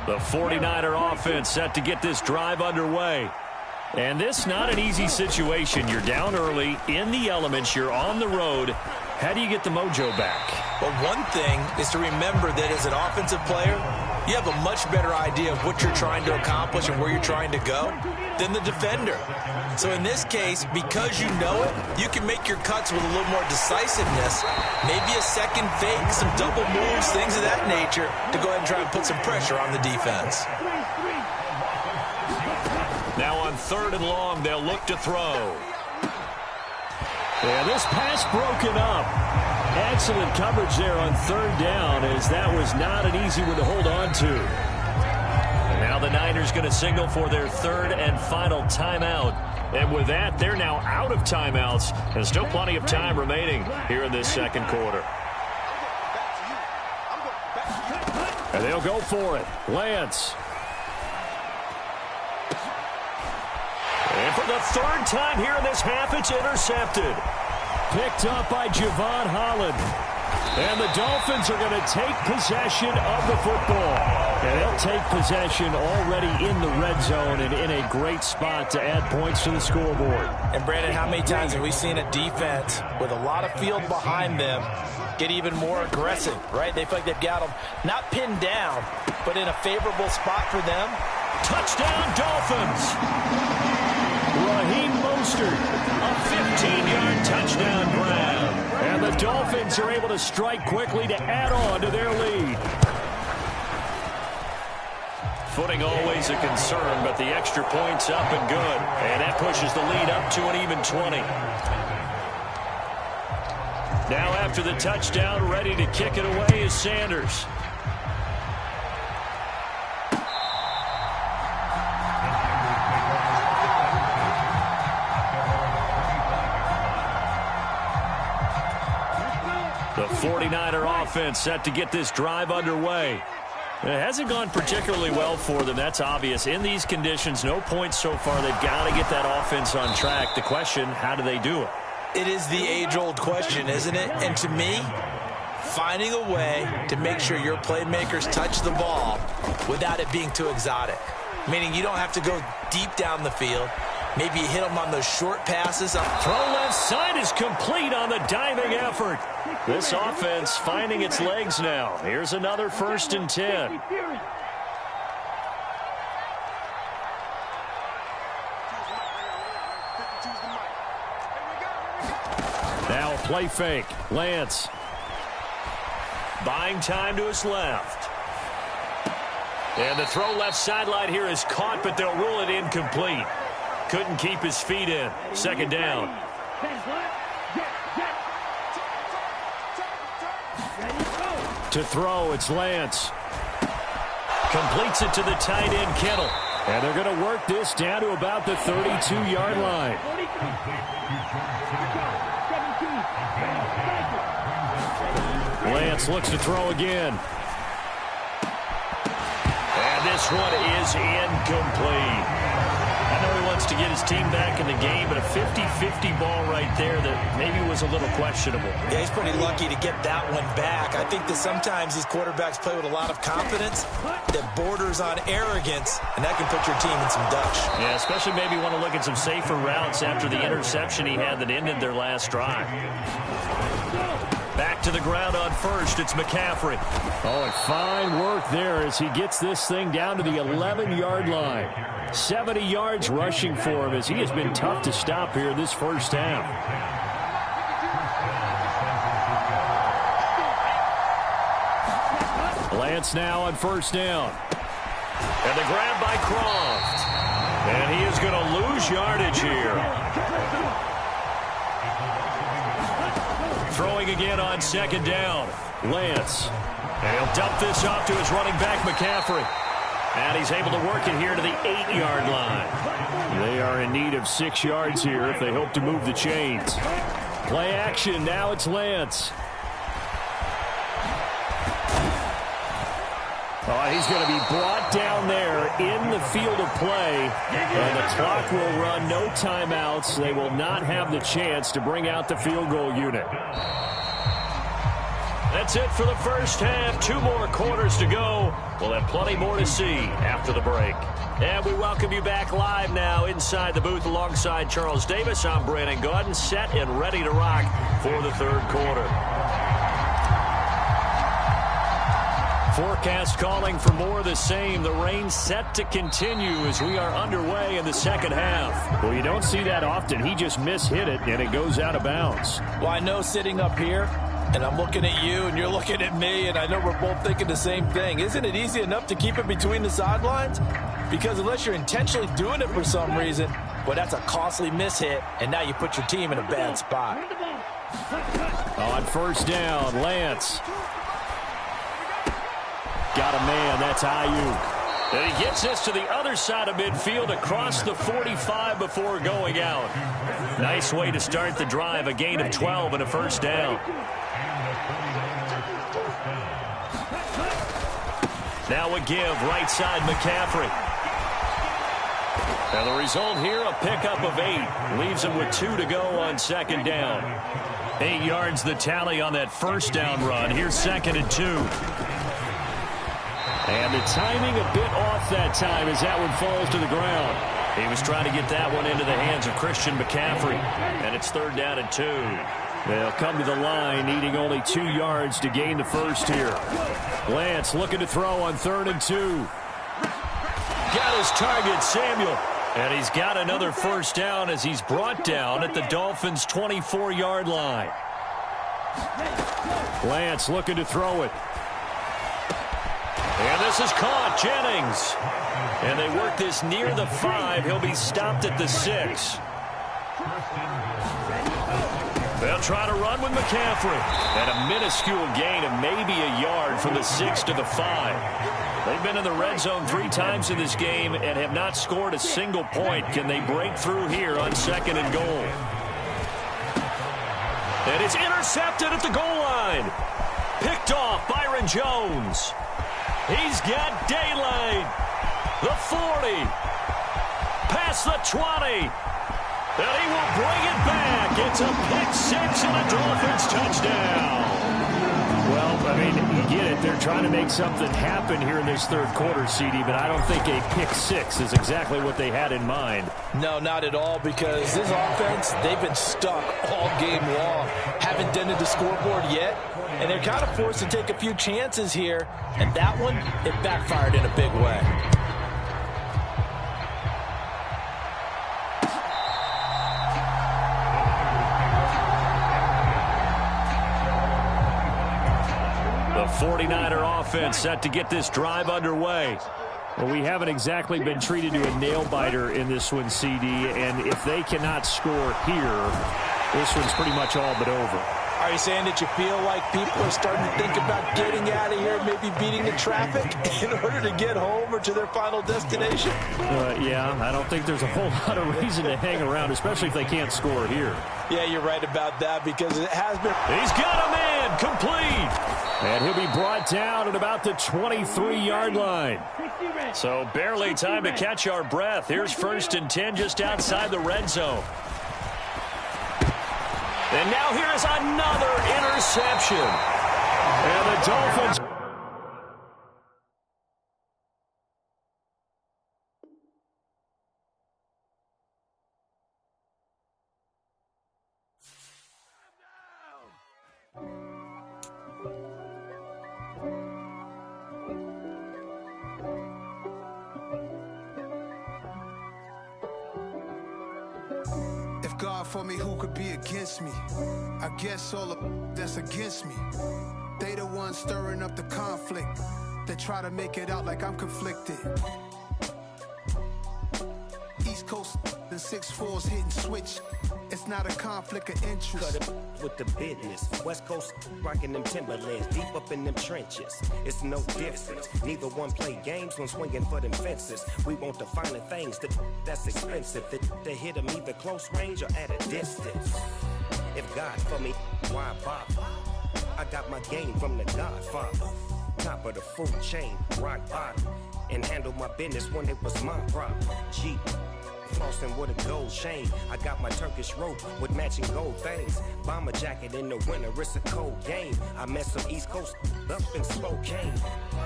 The 49er offense set to get this drive underway. And this not an easy situation. You're down early, in the elements, you're on the road. How do you get the mojo back? Well, one thing is to remember that as an offensive player, you have a much better idea of what you're trying to accomplish and where you're trying to go than the defender. So in this case, because you know it, you can make your cuts with a little more decisiveness, maybe a second fake, some double moves, things of that nature, to go ahead and try and put some pressure on the defense. Now on 3rd and long, they'll look to throw. Yeah, this pass broken up. Excellent coverage there on 3rd down, as that was not an easy one to hold on to. And now the Niners going to signal for their 3rd and final timeout. And with that, they're now out of timeouts. And still plenty of time remaining here in this second quarter. And they'll go for it. Lance. And for the 3rd time here in this half, it's intercepted. Picked up by Javon Holland. And the Dolphins are going to take possession of the football. And they'll take possession already in the red zone and in a great spot to add points to the scoreboard. And, Brandon, how many times have we seen a defense with a lot of field behind them get even more aggressive, right? They feel like they've got them not pinned down, but in a favorable spot for them. Touchdown, Dolphins! Raheem Mostert, a 15-yard touchdown grab. And the Dolphins are able to strike quickly to add on to their lead. Footing always a concern, but the extra point's up and good. And that pushes the lead up to an even 20. Now after the touchdown, ready to kick it away is Sanders. The 49er offense set to get this drive underway. It hasn't gone particularly well for them. That's obvious. In these conditions, no points so far. They've got to get that offense on track. The question, how do they do it? It is the age-old question, isn't it? And to me, finding a way to make sure your playmakers touch the ball without it being too exotic. Meaning you don't have to go deep down the field. Maybe you hit them on those short passes. Throw left side is complete on the diving effort. This offense finding its legs now. Here's another 1st and 10. Now a play fake. Lance. Buying time to his left. And the throw left sideline here is caught, but they'll rule it incomplete. Couldn't keep his feet in. 2nd down. To throw, it's Lance. Completes it to the tight end, Kittle. And they're going to work this down to about the 32-yard line. Lance looks to throw again. And this one is incomplete. I know he wants to get his team back in the game, but a 50-50 ball right there that maybe was a little questionable. Yeah, he's pretty lucky to get that one back. I think that sometimes these quarterbacks play with a lot of confidence that borders on arrogance, and that can put your team in some dutch. Yeah, especially maybe want to look at some safer routes after the interception he had that ended their last drive. Back to the ground on 1st, it's McCaffrey. Oh, and fine work there as he gets this thing down to the 11-yard line. 70 yards rushing for him as he has been tough to stop here this first half. Lance now on 1st down. And the grab by Croft. And he is going to lose yardage here. Throwing again on 2nd down. Lance. And he'll dump this off to his running back, McCaffrey. And he's able to work it here to the 8-yard line. They are in need of 6 yards here if they hope to move the chains. Play action. Now it's Lance. Oh, he's going to be brought down there in the field of play. And the clock will run, no timeouts. They will not have the chance to bring out the field goal unit. That's it for the first half. 2 more quarters to go. We'll have plenty more to see after the break. And we welcome you back live now inside the booth alongside Charles Davis. I'm Brandon Gaudin, set and ready to rock for the third quarter. Forecast calling for more of the same. The rain set to continue as we are underway in the second half. Well, you don't see that often. He just mishit it, and it goes out of bounds. Well, I know sitting up here, and I'm looking at you, and you're looking at me, and I know we're both thinking the same thing. Isn't it easy enough to keep it between the sidelines? Because unless you're intentionally doing it for some reason, well, that's a costly mishit, and now you put your team in a bad spot. On first down, Lance. Got a man, that's Ayuk. And he gets this to the other side of midfield across the 45 before going out. Nice way to start the drive, a gain of 12 and a first down. Now a give, right side McCaffrey. And the result here, a pickup of 8. Leaves him with 2 to go on second down. 8 yards the tally on that first down run. Here's 2nd and 2. And the timing a bit off that time as that one falls to the ground. He was trying to get that one into the hands of Christian McCaffrey. And it's 3rd down and 2. They'll come to the line, needing only 2 yards to gain the first here. Lance looking to throw on 3rd and 2. Got his target, Samuel. And he's got another first down as he's brought down at the Dolphins' 24-yard line. Lance looking to throw it. And this is caught, Jennings. And they work this near the 5. He'll be stopped at the 6. They'll try to run with McCaffrey. And a minuscule gain of maybe a yard from the 6 to the 5. They've been in the red zone 3 times in this game and have not scored a single point. Can they break through here on 2nd and goal? And it's intercepted at the goal line. Picked off Byron Jones. He's got daylight. The 40. Past the 20. And he will bring it back. It's a pick 6 and a Dolphins touchdown. Well, I mean, you get it. They're trying to make something happen here in this third quarter, CD, but I don't think a pick 6 is exactly what they had in mind. No, not at all, because this offense, they've been stuck all game long. Haven't dented the scoreboard yet, and they're kind of forced to take a few chances here, and that one, it backfired in a big way. The 49er offense set to get this drive underway. Well, we haven't exactly been treated to a nail-biter in this one, CD, and if they cannot score here, this one's pretty much all but over. Are you saying that you feel like people are starting to think about getting out of here, maybe beating the traffic in order to get home or to their final destination? Yeah, I don't think there's a whole lot of reason to hang around, especially if they can't score here. Yeah, you're right about that, because it has been. He's got a man, complete. And he'll be brought down at about the 23-yard line. So barely time to catch our breath. Here's 1st and 10 just outside the red zone. And now here's another interception. And the Dolphins. God for me, who could be against me? I guess all of that's against me. They the ones stirring up the conflict. They try to make it out like I'm conflicted. East Coast and 6'4's hitting switch. It's not a conflict of interest. Cut it with the business. West Coast rocking them Timberlands, deep up in them trenches. It's no difference. Neither one play games when swinging for them fences. We want the finer things that's expensive. To hit them either close range or at a distance. If God for me, why bother? I got my game from the Godfather. Top of the food chain, rock bottom. And handle my business when it was my problem. G. flossing with a gold chain. I got my Turkish rope with matching gold things. Bomber jacket in the winter, it's a cold game. I met some East Coast up in Spokane.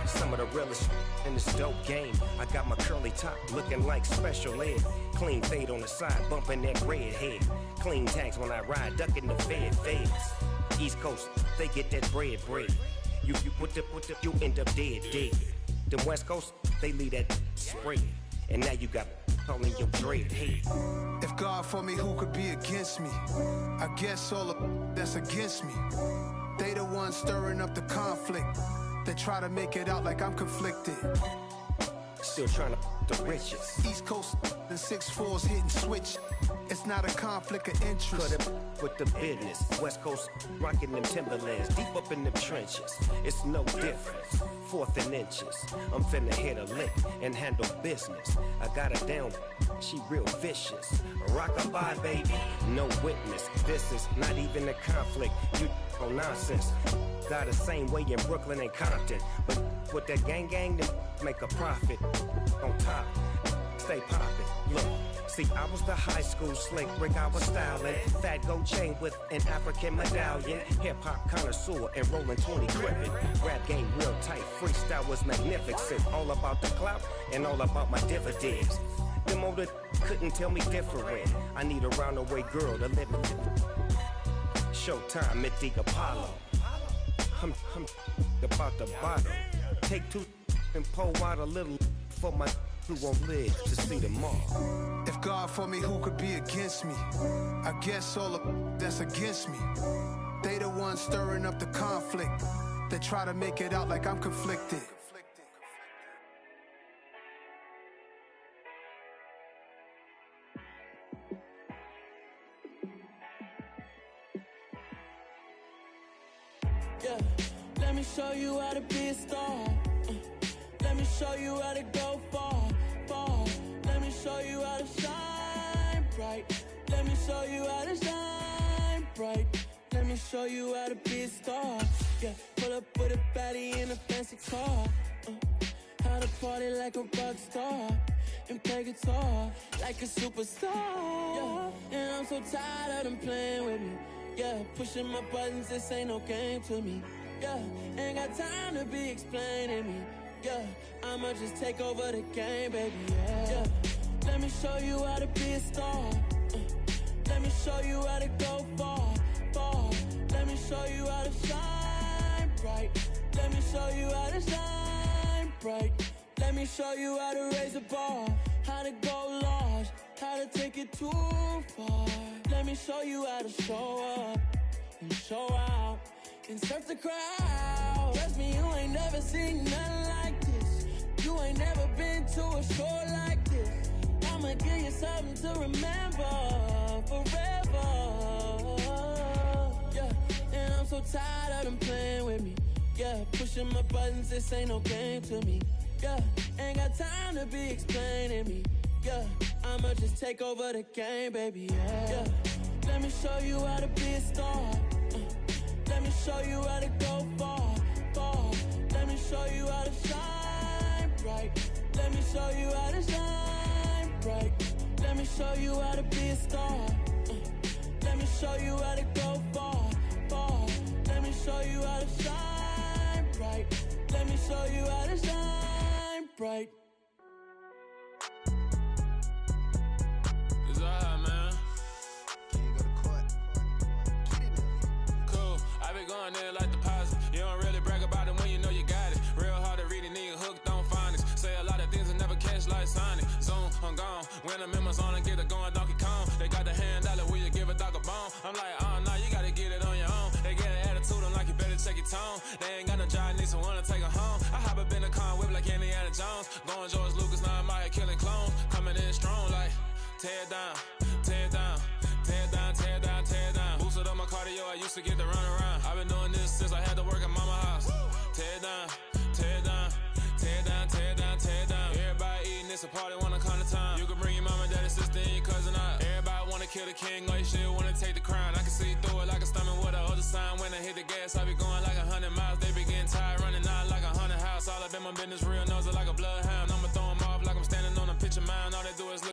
Some of the realest in this dope game. I got my curly top looking like special ed. Clean fade on the side, bumping that red head. Clean tags when I ride, ducking the feds. East Coast, they get that bread. You you end up dead. The West Coast, they leave that spread. And now you got all in your dread head. If God for me, who could be against me? I guess all the that's against me. They the ones stirring up the conflict. They try to make it out like I'm conflicted. Still trying to the riches. East Coast and 6'4's hitting switch. It's not a conflict of interest. Cut it with the business. West Coast rocking them Timberlands. Deep up in them trenches. It's no difference. 4th and inches. I'm finna hit a lick and handle business. I got her down. She real vicious. Rock-a-bye, baby. No witness. This is not even a conflict. You on nonsense. Got the same way in Brooklyn and Compton. But with that gang, then make a profit. On top, stay poppin'. Look, see, I was the high school slick brick, I was styling. Fat gold chain with an African medallion. Hip-hop connoisseur and rolling 20 gripping. Rap game real tight, freestyle was magnificent. All about the clout and all about my dividends. Them older couldn't tell me different. I need a roundaway girl to live in. Showtime at the Apollo. I'm about the bottom. Take 2 and pour out a little for my who won't live to see tomorrow. If God for me, who could be against me? I guess all the that's against me. They the ones stirring up the conflict. They try to make it out like I'm conflicted. Yeah, let me show you how to be a star. Let me show you how to go far. Let me show you how to shine bright. Let me show you how to shine bright. Let me show you how to be a star. Yeah, pull up with a baddie in a fancy car. How to party like a rock star and play guitar like a superstar. Yeah, and I'm so tired of them playing with me. Yeah, pushing my buttons, this ain't no game to me. Yeah, ain't got time to be explaining me. Yeah, I'ma just take over the game, baby. Yeah, let me show you how to be a star. Let me show you how to go far. Let me show you how to shine bright. Let me show you how to shine bright. Let me show you how to raise a bar, how to go large, how to take it too far. Let me show you how to show up and show out and surf the crowd. Trust me, you ain't never seen nothing like this. You ain't never been to a show like this. I'ma give you something to remember forever. Yeah, and I'm so tired of them playing with me. Yeah, pushing my buttons, this ain't no game to me. Yeah, ain't got time to be explaining me. Yeah, I'ma just take over the game, baby. Yeah, let me show you how to be a star. Let me show you how to go far. Let me show you how to shine bright. Let me show you how to shine bright. Let me show you how to be a star. Let me show you how to go far. Let me show you how to shine bright. Let me show you how to shine bright. It's alright, man. Cool, I be going there like deposit. You don't really brag about it when you know you got it. Real hard to read a nigga hooked on phonics. Say a lot of things and never catch like Sonic. Zone, I'm gone. When I'm in my zone and get it going Donkey Kong. They got the hand dollar, will you give a dog a bone? I'm like, oh no, you gotta get it on your own. They get an attitude, I'm like, you better check your tone. They ain't got no job, need someone to take her home. I hop up in the car, whip like Indiana Jones. Going George Lucas, now I'm out here killing clones. Coming in strong like, tear down, tear down, tear down, tear down, tear down. Boosted up my cardio, I used to get to run around. I've been doing this since I had to work at mama house. Tear down, tear down, tear down, tear down, tear down. Everybody eating, it's a party, wanna come to time. You can bring your mama, daddy, sister, and your cousin out. Everybody wanna kill the king, or you still wanna take the crown. I can see through it like a stomach with a other sign. When I hit the gas, I be going like 100 miles. They be getting tired, running out like 100 house. All up in my business, real nose like a bloodhound.